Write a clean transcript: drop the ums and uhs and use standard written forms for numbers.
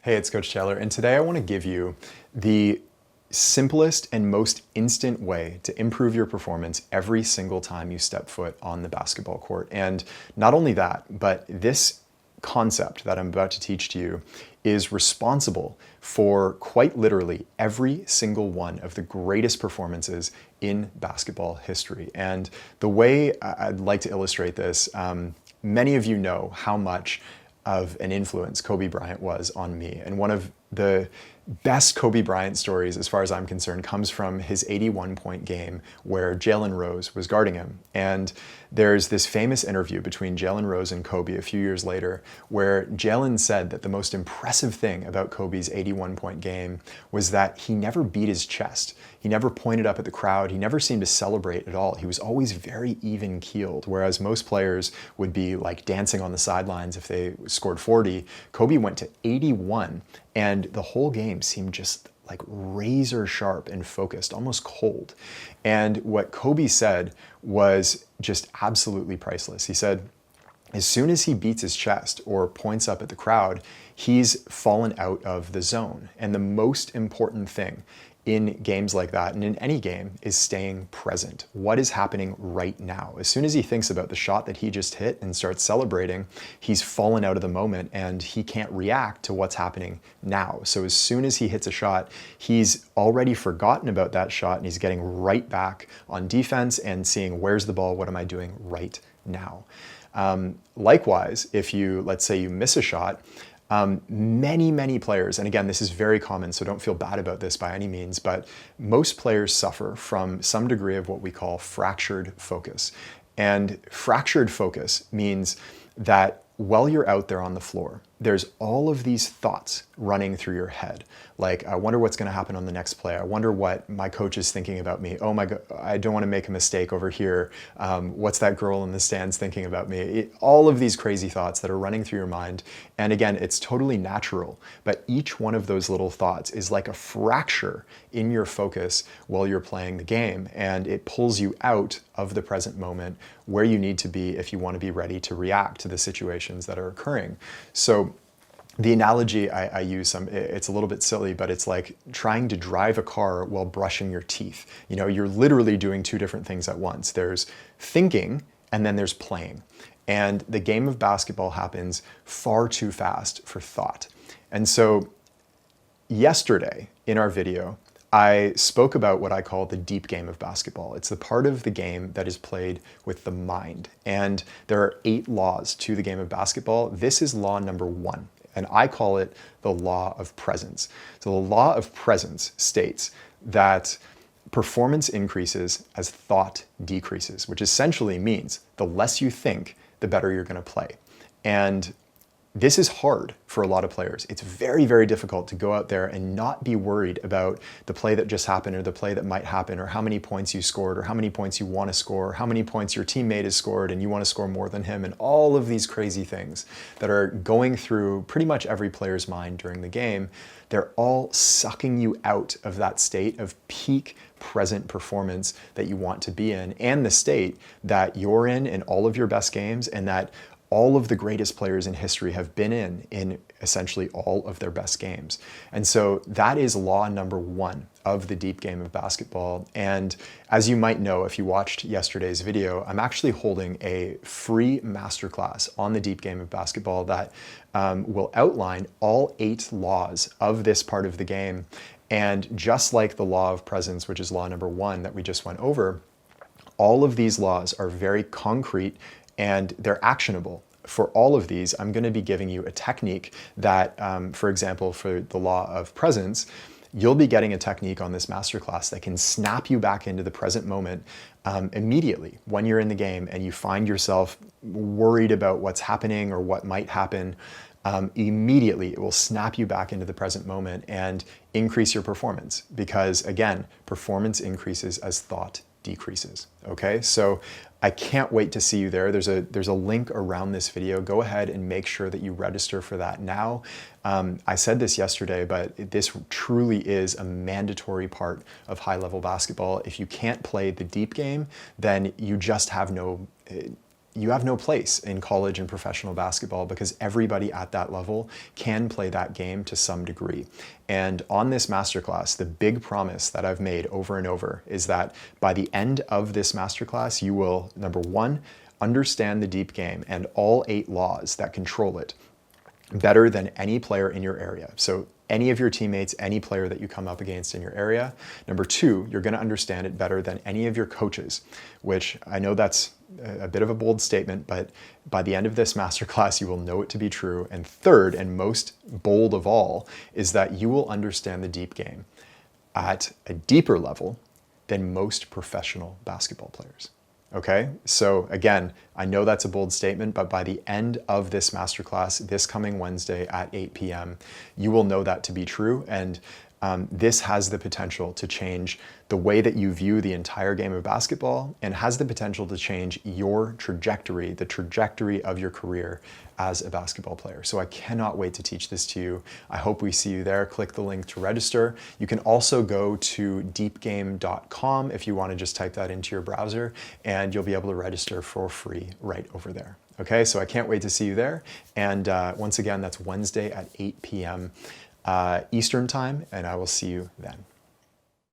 Hey, it's Coach Taylor, and today I want to give you the simplest and most instant way to improve your performance every single time you step foot on the basketball court. And not only that, but this concept that I'm about to teach to you is responsible for quite literally every single one of the greatest performances in basketball history. And the way I'd like to illustrate this, many of you know how much of an influence Kobe Bryant was on me. And one of the best Kobe Bryant stories, as far as I'm concerned, comes from his 81-point game where Jalen Rose was guarding him. And there's this famous interview between Jalen Rose and Kobe a few years later where Jalen said that the most impressive thing about Kobe's 81-point game was that he never beat his chest. He never pointed up at the crowd. He never seemed to celebrate at all. He was always very even-keeled, whereas most players would be like dancing on the sidelines if they scored 40. Kobe went to 81, and the whole game seemed just like razor sharp and focused, almost cold. And what Kobe said was just absolutely priceless. He said, as soon as he beats his chest or points up at the crowd, he's fallen out of the zone. And the most important thing in games like that, and in any game, is staying present. What is happening right now? As soon as he thinks about the shot that he just hit and starts celebrating, he's fallen out of the moment and he can't react to what's happening now. So as soon as he hits a shot, he's already forgotten about that shot and he's getting right back on defense and seeing, where's the ball? What am I doing right now? Likewise, if you, let's say you miss a shot, many players, and again, this is very common, so don't feel bad about this by any means, but most players suffer from some degree of what we call fractured focus. And fractured focus means that while you're out there on the floor, there's all of these thoughts running through your head. Like, I wonder what's going to happen on the next play. I wonder what my coach is thinking about me. Oh my God, I don't want to make a mistake over here. What's that girl in the stands thinking about me? All of these crazy thoughts that are running through your mind. And again, it's totally natural, but each one of those little thoughts is like a fracture in your focus while you're playing the game. And it pulls you out of the present moment where you need to be if you want to be ready to react to the situations that are occurring. So the analogy I use, it's a little bit silly, but it's like trying to drive a car while brushing your teeth. You know, you're literally doing two different things at once. There's thinking and then there's playing. And the game of basketball happens far too fast for thought. And so yesterday in our video, I spoke about what I call the deep game of basketball. It's the part of the game that is played with the mind. And there are 8 laws to the game of basketball. This is law number 1. And I call it the law of presence. So the law of presence states that performance increases as thought decreases, which essentially means the less you think, the better you're going to play. And this is hard for a lot of players. It's very difficult to go out there and not be worried about the play that just happened or the play that might happen or how many points you scored or how many points you want to score or how many points your teammate has scored and you want to score more than him, and all of these crazy things that are going through pretty much every player's mind during the game. They're all sucking you out of that state of peak present performance that you want to be in, and the state that you're in all of your best games, and that all of the greatest players in history have been in essentially all of their best games. And so that is law number 1 of the deep game of basketball. And as you might know, if you watched yesterday's video, I'm actually holding a free masterclass on the deep game of basketball that will outline all 8 laws of this part of the game. And just like the law of presence, which is law number 1 that we just went over, all of these laws are very concrete and they're actionable. For all of these, I'm going to be giving you a technique that, for example, for the law of presence, you'll be getting a technique on this masterclass that can snap you back into the present moment immediately when you're in the game and you find yourself worried about what's happening or what might happen. Immediately it will snap you back into the present moment and increase your performance, because again, performance increases as thought decreases. Okay, so I can't wait to see you there. There's a link around this video. Go ahead and make sure that you register for that now. I said this yesterday, but this truly is a mandatory part of high-level basketball. If you can't play the deep game, then you just have no you have no place in college and professional basketball because everybody at that level can play that game to some degree. And on this masterclass, the big promise that I've made over and over is that by the end of this masterclass, you will, number one, understand the deep game and all 8 laws that control it better than any player in your area. So any of your teammates, any player that you come up against in your area. Number 2, you're going to understand it better than any of your coaches, which I know that's a bit of a bold statement, but by the end of this masterclass, you will know it to be true. And third, and most bold of all, is that you will understand the deep game at a deeper level than most professional basketball players. Okay, so again, I know that's a bold statement, but by the end of this masterclass, this coming Wednesday at 8 p.m., you will know that to be true. And this has the potential to change the way that you view the entire game of basketball and has the potential to change your trajectory, the trajectory of your career as a basketball player. So I cannot wait to teach this to you. I hope we see you there. Click the link to register. You can also go to deepgame.com if you want to just type that into your browser, and you'll be able to register for free right over there. Okay, so I can't wait to see you there. And once again, that's Wednesday at 8 p.m. Eastern time, and I will see you then.